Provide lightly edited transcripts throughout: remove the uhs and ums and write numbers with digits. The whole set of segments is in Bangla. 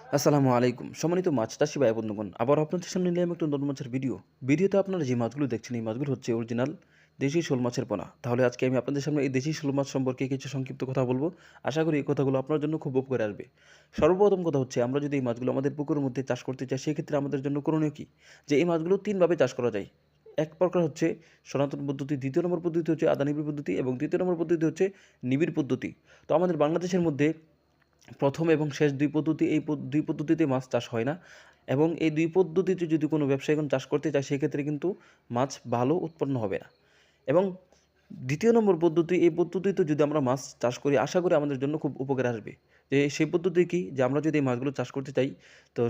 আসসালামু আলাইকুম। সম্মানিত মাছ চাষি ভাই বন্ধুগণ, আবার আপনাদের সামনে নিলাম একটা নতুন মাছের ভিডিও। ভিডিওতে আপনারা যে মাছগুলো দেখছেন, এই মাছগুলো হচ্ছে অরিজিনাল দেশি শোল মাছের পোনা। তাহলে আজকে আমি আপনাদের সামনে এই দেশি শোল মাছ সম্পর্কে কিছু সংক্ষিপ্ত কথা বলবো। আশা করি এই কথাগুলো আপনার জন্য খুব উপকারে আসবে। সর্বপ্রথম কথা হচ্ছে, আমরা যদি এই মাছগুলো আমাদের পুকুরের মধ্যে চাষ করতে চাই, সেক্ষেত্রে আমাদের জন্য করণীয় কী? যে এই মাছগুলো ৩ ভাবে চাষ করা যায়। এক প্রকার হচ্ছে সনাতন পদ্ধতি, ২য় নম্বর পদ্ধতি হচ্ছে আদা-নিবিড় পদ্ধতি এবং ৩য় নম্বর পদ্ধতি হচ্ছে নিবিড় পদ্ধতি। তো আমাদের বাংলাদেশের মধ্যে ১ম এবং শেষ ২ পদ্ধতি, এই ২ পদ্ধতিতে মাছ চাষ হয় না এবং এই ২ পদ্ধতিতে যদি কোনো ব্যবসায়ী এখন চাষ করতে চায়, সেক্ষেত্রে কিন্তু মাছ ভালো উৎপন্ন হবে না। এবং ২য় নম্বর পদ্ধতি, এই পদ্ধতিতে যদি আমরা মাছ চাষ করি, আশা করি আমাদের জন্য খুব উপকারে আসবে। যে সেই পদ্ধতি কি? যে আমরা যদি এই মাছগুলো চাষ করতে চাই, তো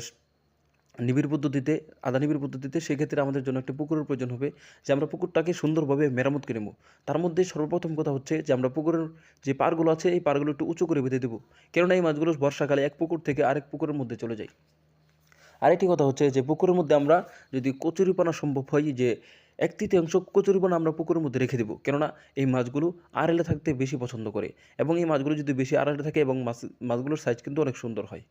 নিবিড় পদ্ধতিতে, আধা-নিবিড় পদ্ধতিতে, সেক্ষেত্রে আমাদের জন্য একটা পুকুরের প্রয়োজন হবে, যে আমরা পুকুরটাকে সুন্দরভাবে মেরামত করে নেব। তার মধ্যে সর্বপ্রথম কথা হচ্ছে যে আমরা পুকুরের যে পাড়গুলো আছে, এই পাড়গুলো একটু উঁচু করে বেঁধে দেবো। কেননা এই মাছগুলো বর্ষাকালে এক পুকুর থেকে আরেক পুকুরের মধ্যে চলে যায়। আরেকটি কথা হচ্ছে যে পুকুরের মধ্যে আমরা যদি কচুরিপানা সম্ভব হয়, যে ১/৩ কচুরিপানা আমরা পুকুরের মধ্যে রেখে দেবো। কেননা এই মাছগুলো আড়ালে থাকতে বেশি পছন্দ করে এবং এই মাছগুলো যদি বেশি আড়ালে থাকে এবং মাছগুলোর সাইজ কিন্তু অনেক সুন্দর হয়।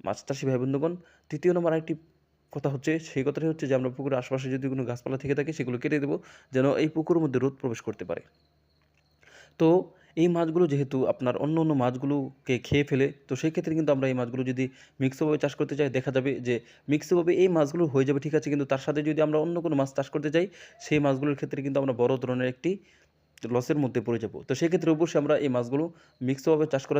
মাছ চাষি ভাই বন্ধুগণ, ৩য় নম্বর আরেকটি কথা হচ্ছে, সেই কথাটি হচ্ছে যে আমরা পুকুরের আশেপাশে যদি কোনো গাছপালা থেকে থাকে, সেগুলো কেটে দেবো, যেন এই পুকুরের মধ্যে রোদ প্রবেশ করতে পারে। তো এই মাছগুলো যেহেতু আপনার অন্য মাছগুলোকে খেয়ে ফেলে, তো সেই ক্ষেত্রে কিন্তু আমরা এই মাছগুলো যদি মিক্সভাবে চাষ করতে চাই, দেখা যাবে যে মিক্সভাবে এই মাছগুলো হয়ে যাবে, ঠিক আছে, কিন্তু তার সাথে যদি আমরা অন্য কোনো মাছ চাষ করতে চাই, সেই মাছগুলোর ক্ষেত্রে কিন্তু আমরা বড় ধরনের একটি লসের মধ্যে পড়ে যাব। তো সেক্ষেত্রে অবশ্যই আমরা এই মাছগুলো মিক্সভাবে চাষ করা